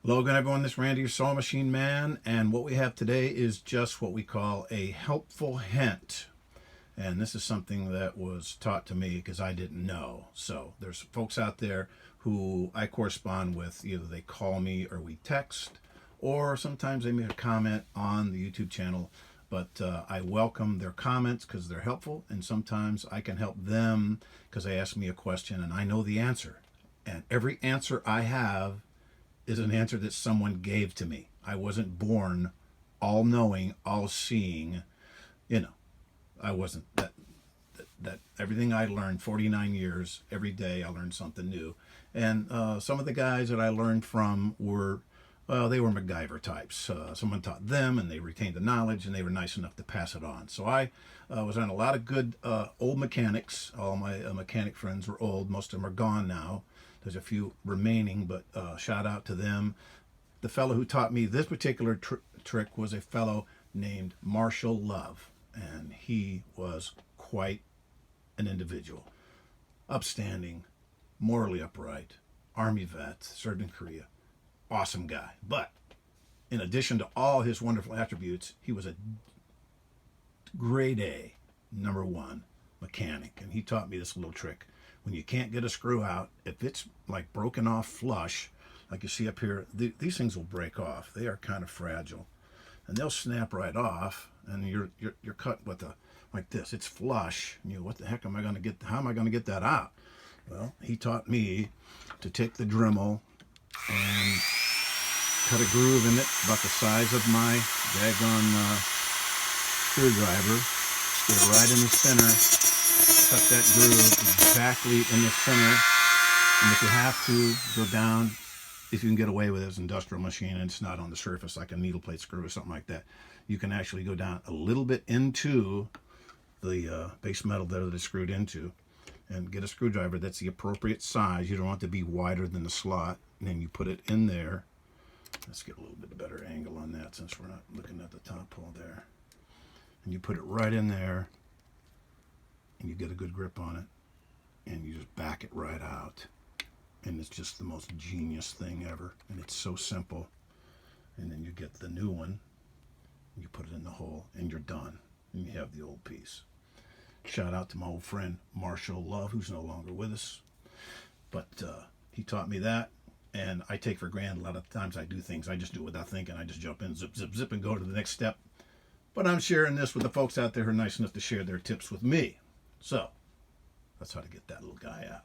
Hello again, everyone. This is Randy, your Sewing Machine Man, and what we have today is just what we call a helpful hint. And this is something that was taught to me because I didn't know. So there's folks out there who I correspond with. Either they call me or we text, or sometimes they make a comment on the YouTube channel. But I welcome their comments because they're helpful, and sometimes I can help them because they ask me a question and I know the answer. And every answer I have is an answer that someone gave to me. I wasn't born all knowing, all seeing. I wasn't that everything I learned 49 years, every day I learned something new. And some of the guys that I learned from were, well, they were MacGyver types. Someone taught them and they retained the knowledge and they were nice enough to pass it on. So I was on a lot of good old mechanics. All my mechanic friends were old. Most of them are gone now. There's a few remaining, but shout out to them. The fellow who taught me this particular trick was a fellow named Marshall Love, and he was quite an individual. Upstanding, morally upright, Army vet, served in Korea. Awesome guy. But in addition to all his wonderful attributes, he was a grade A, #1 mechanic, and he taught me this little trick. When you can't get a screw out, if it's like broken off flush, like you see up here, these things will break off. They are kind of fragile, and they'll snap right off. And you're cut with like this. It's flush. What the heck am I going to get? How am I going to get that out? Well, he taught me to take the Dremel and cut a groove in it about the size of my daggone screwdriver. Get it right in the center. Cut that groove exactly in the center, and if you have to go down, if you can get away with it as an industrial machine and it's not on the surface like a needle plate screw or something like that, you can actually go down a little bit into the base metal that it is screwed into and get a screwdriver that's the appropriate size. You don't want it to be wider than the slot, and then you put it in there. Let's get a little bit better angle on that since we're not looking at the top hole there. And you put it right in there, and you get a good grip on it, and you just back it right out, and it's just the most genius thing ever, and it's so simple. And then you get the new one, you put it in the hole, and you're done, and you have the old piece. Shout out to my old friend Marshall Love, who's no longer with us, but he taught me that, and I take for granted a lot of times. I do things, I just do it without thinking. I just jump in, zip zip zip, and go to the next step. But I'm sharing this with the folks out there who are nice enough to share their tips with me. So that's how to get that little guy out.